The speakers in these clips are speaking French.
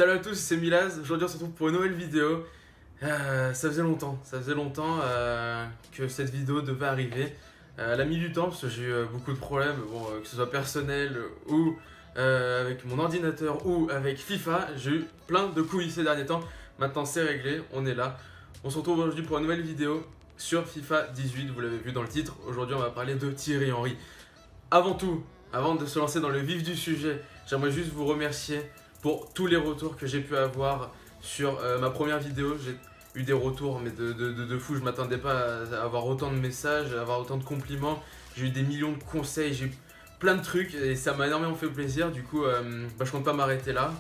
Salut à tous, c'est Milaz. Aujourd'hui, on se retrouve pour une nouvelle vidéo. Ça faisait longtemps que cette vidéo devait arriver. Elle a mis du temps parce que j'ai eu beaucoup de problèmes, que ce soit personnel ou avec mon ordinateur ou avec FIFA. J'ai eu plein de couilles ces derniers temps. Maintenant, c'est réglé, on est là. On se retrouve aujourd'hui pour une nouvelle vidéo sur FIFA 18. Vous l'avez vu dans le titre. Aujourd'hui, on va parler de Thierry Henry. Avant tout, avant de se lancer dans le vif du sujet, j'aimerais juste vous remercier pour tous les retours que j'ai pu avoir sur ma première vidéo. J'ai eu des retours mais de fou, je m'attendais pas à avoir autant de messages, à avoir autant de compliments. J'ai eu des millions de conseils, j'ai eu plein de trucs et ça m'a énormément fait plaisir. Du coup, je compte pas m'arrêter là.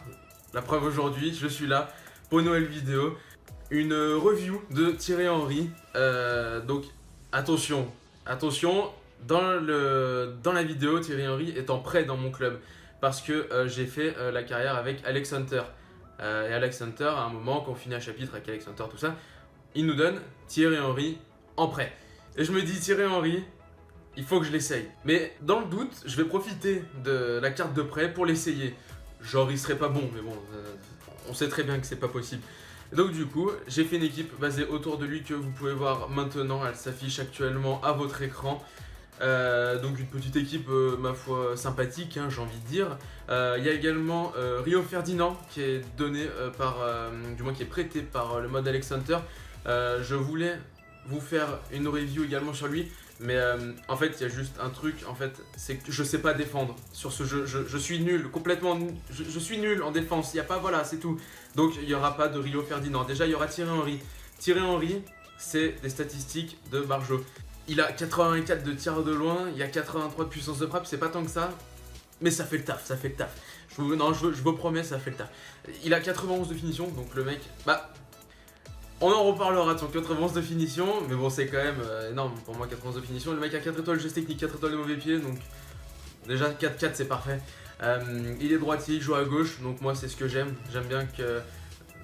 La preuve aujourd'hui, je suis là pour une nouvelle vidéo. Une review de Thierry Henry. Donc attention, dans la vidéo, Thierry Henry est en prêt dans mon club. Parce que j'ai fait la carrière avec Alex Hunter. Et Alex Hunter, à un moment, quand on finit un chapitre avec Alex Hunter, tout ça, il nous donne Thierry Henry en prêt. Et je me dis, Thierry Henry, il faut que je l'essaye. Mais dans le doute, je vais profiter de la carte de prêt pour l'essayer. Genre, il serait pas bon, mais bon, on sait très bien que c'est pas possible. Et donc du coup, j'ai fait une équipe basée autour de lui que vous pouvez voir maintenant. Elle s'affiche actuellement à votre écran. Donc une petite équipe, ma foi, sympathique, hein, j'ai envie de dire. Il y a également Rio Ferdinand qui est donné du moins qui est prêté par le mode Alex Hunter. Je voulais vous faire une review également sur lui, mais en fait il y a juste un truc, en fait, c'est que je sais pas défendre sur ce jeu. Je suis nul, complètement, je suis nul en défense. Il y a pas, voilà, c'est tout. Donc il y aura pas de Rio Ferdinand. Déjà il y aura Thierry Henry. Thierry Henry, c'est des statistiques de Barjo. Il a 84 de tir de loin, il y a 83 de puissance de frappe, c'est pas tant que ça, mais ça fait le taf, je vous promets, ça fait le taf. Il a 91 de finition, donc le mec, on en reparlera de son 91 de finition, mais bon, c'est quand même énorme pour moi, 91 de finition. Le mec a 4 étoiles de geste technique, 4 étoiles de mauvais pied, donc déjà 4-4 c'est parfait. Il est droitier, il joue à gauche, donc moi c'est ce que j'aime bien que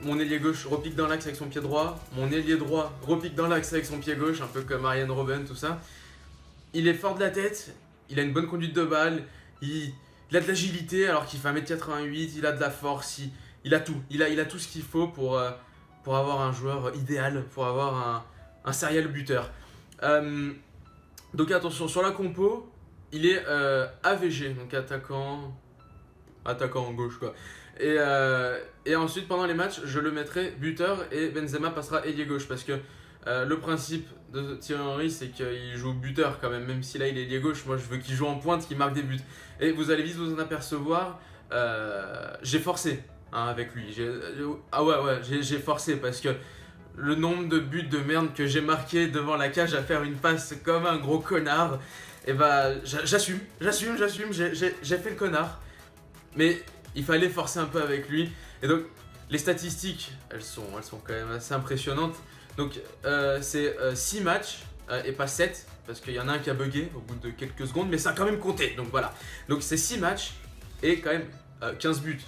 mon ailier gauche repique dans l'axe avec son pied droit, mon ailier droit repique dans l'axe avec son pied gauche, un peu comme Arjen Robben, tout ça. Il est fort de la tête, il a une bonne conduite de balle, il a de l'agilité alors qu'il fait 1m88, il a de la force, il a tout. Il a tout ce qu'il faut pour avoir un joueur idéal, pour avoir un serial buteur. Donc attention, sur la compo, il est AVG, donc attaquant en gauche quoi. Et ensuite pendant les matchs je le mettrai buteur et Benzema passera ailier gauche parce que le principe de Thierry Henry c'est qu'il joue buteur quand même si là il est ailier gauche. Moi je veux qu'il joue en pointe, qu'il marque des buts. Et vous allez vite vous en apercevoir, j'ai forcé avec lui. J'ai forcé parce que le nombre de buts de merde que j'ai marqué devant la cage à faire une passe comme un gros connard, et j'assume, j'ai fait le connard. Mais il fallait forcer un peu avec lui. Et donc, les statistiques, elles sont quand même assez impressionnantes. Donc, c'est 6 matchs et pas 7. Parce qu'il y en a un qui a bugué au bout de quelques secondes. Mais ça a quand même compté. Donc, voilà. Donc, c'est 6 matchs et quand même 15 buts.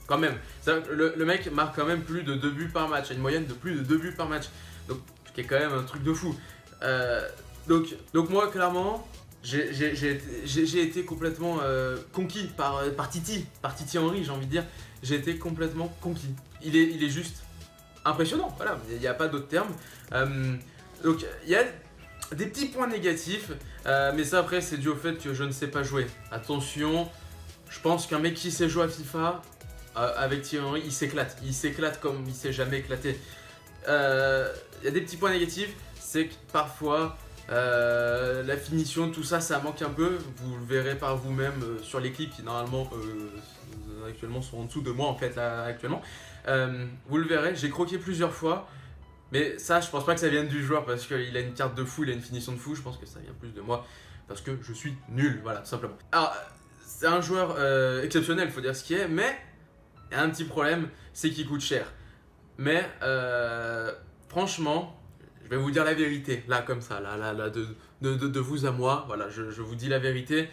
Quand même. Le mec marque quand même plus de 2 buts par match. Il y a une moyenne de plus de 2 buts par match. Donc, ce qui est quand même un truc de fou. Donc moi, clairement, j'ai été complètement conquis par Titi Henry, j'ai envie de dire. J'ai été complètement conquis. Il est juste impressionnant, voilà, il n'y a pas d'autre terme. Donc il y a des petits points négatifs, mais ça après c'est dû au fait que je ne sais pas jouer. Attention, je pense qu'un mec qui sait jouer à FIFA, avec Thierry Henry, il s'éclate comme il s'est jamais éclaté. Il y a des petits points négatifs, c'est que parfois la finition, tout ça, ça manque un peu. Vous le verrez par vous-même sur les clips qui normalement actuellement sont en dessous de moi en fait là actuellement. Vous le verrez, j'ai croqué plusieurs fois. Mais ça, je pense pas que ça vienne du joueur parce qu'il a une carte de fou, il a une finition de fou. Je pense que ça vient plus de moi parce que je suis nul, voilà, tout simplement. Alors, c'est un joueur exceptionnel, faut dire ce qui est, mais il y a un petit problème, c'est qu'il coûte cher. Mais franchement, je vais vous dire la vérité, là comme ça, là de vous à moi, voilà, je vous dis la vérité.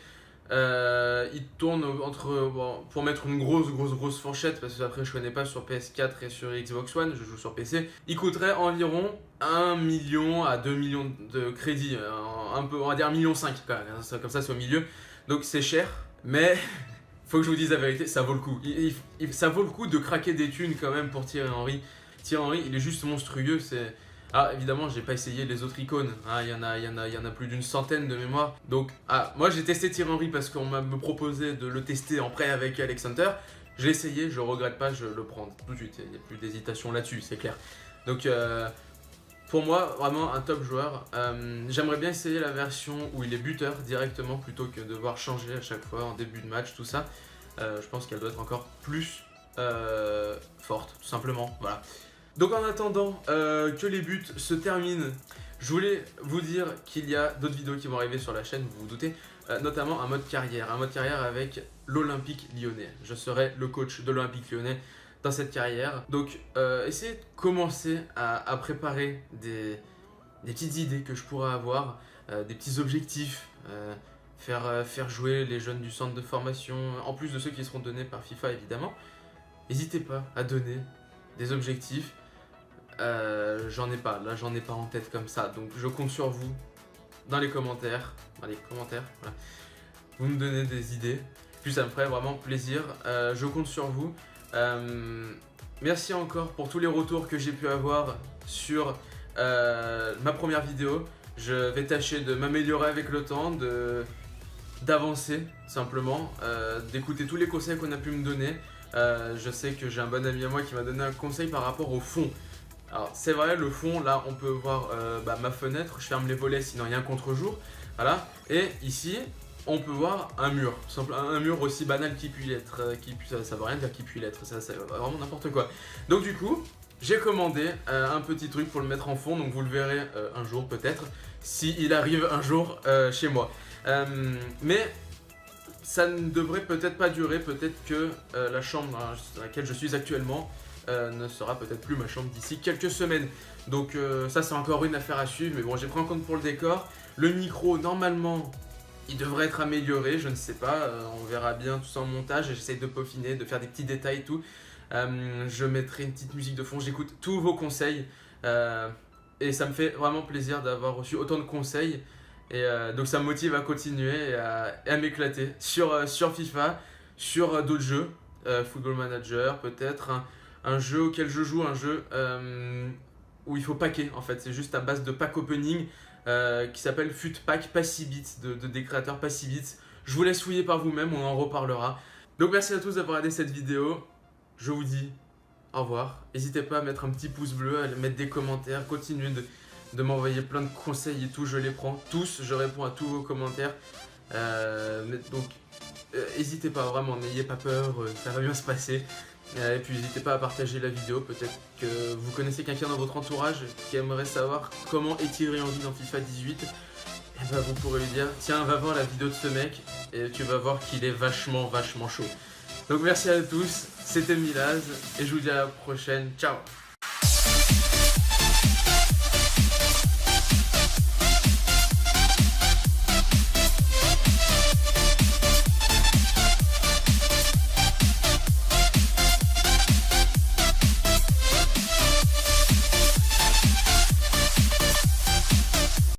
Il tourne entre, pour mettre une grosse fourchette, parce que après je connais pas sur PS4 et sur Xbox One, je joue sur PC, il coûterait environ 1 million à 2 millions de crédits, un peu, on va dire 1,5 million quand même, comme ça c'est au milieu, donc c'est cher, mais faut que je vous dise la vérité, ça vaut le coup. Ça vaut le coup de craquer des thunes quand même pour Thierry Henry. Thierry Henry, il est juste monstrueux. Ah, évidemment, j'ai pas essayé les autres icônes. Hein, il y en a plus d'une centaine de mémoire. Donc, moi j'ai testé Thierry Henry parce qu'on m'a proposé de le tester en prêt avec Alex Hunter. Je l'ai essayé, je regrette pas, je le prends tout de suite. Il n'y a plus d'hésitation là-dessus, c'est clair. Donc, pour moi, vraiment un top joueur. J'aimerais bien essayer la version où il est buteur directement plutôt que de devoir changer à chaque fois en début de match, tout ça. Je pense qu'elle doit être encore plus forte, tout simplement. Voilà. Donc en attendant que les buts se terminent, je voulais vous dire qu'il y a d'autres vidéos qui vont arriver sur la chaîne, vous vous doutez, notamment un mode carrière avec l'Olympique Lyonnais. Je serai le coach de l'Olympique Lyonnais dans cette carrière. Donc essayez de commencer à préparer des petites idées que je pourrais avoir, des petits objectifs, faire jouer les jeunes du centre de formation, en plus de ceux qui seront donnés par FIFA évidemment. N'hésitez pas à donner des objectifs. J'en ai pas en tête comme ça, donc je compte sur vous dans les commentaires, voilà. Vous me donnez des idées, puis ça me ferait vraiment plaisir. Je compte sur vous. Merci encore pour tous les retours que j'ai pu avoir sur ma première vidéo. Je vais tâcher de m'améliorer avec le temps, d'avancer simplement, d'écouter tous les conseils qu'on a pu me donner. Je sais que j'ai un bon ami à moi qui m'a donné un conseil par rapport au fond. Alors c'est vrai, le fond, là on peut voir ma fenêtre, je ferme les volets sinon il y a un contre-jour, voilà. Et ici on peut voir un mur, un mur aussi banal qui puisse l'être, ça veut rien dire qui puisse l'être, ça c'est vraiment n'importe quoi. Donc du coup j'ai commandé un petit truc pour le mettre en fond, donc vous le verrez un jour peut-être, s'il arrive un jour chez moi. Mais ça ne devrait peut-être pas durer, peut-être que la chambre dans laquelle je suis actuellement ne sera peut-être plus ma chambre d'ici quelques semaines. Donc ça c'est encore une affaire à suivre, mais bon j'ai pris en compte pour le décor. Le micro normalement il devrait être amélioré, je ne sais pas, on verra bien tout ça en montage, j'essaie de peaufiner, de faire des petits détails et tout. Je mettrai une petite musique de fond, j'écoute tous vos conseils et ça me fait vraiment plaisir d'avoir reçu autant de conseils. Et donc ça me motive à continuer et à m'éclater sur FIFA, sur d'autres jeux, Football Manager peut-être, un jeu auquel je joue, un jeu où il faut packer en fait, c'est juste à base de pack opening qui s'appelle Futpack Passibit, des créateurs Passibit. Je vous laisse fouiller par vous-même, on en reparlera. Donc merci à tous d'avoir regardé cette vidéo, je vous dis au revoir. N'hésitez pas à mettre un petit pouce bleu, à mettre des commentaires, continuez de m'envoyer plein de conseils et tout, je les prends tous, je réponds à tous vos commentaires. Donc n'hésitez pas, vraiment, n'ayez pas peur, ça va bien se passer. Et puis n'hésitez pas à partager la vidéo, peut-être que vous connaissez quelqu'un dans votre entourage qui aimerait savoir comment est Thierry Henry dans FIFA 18. Et bah vous pourrez lui dire, tiens va voir la vidéo de ce mec et tu vas voir qu'il est vachement chaud. Donc merci à tous, c'était Milaz et je vous dis à la prochaine, ciao.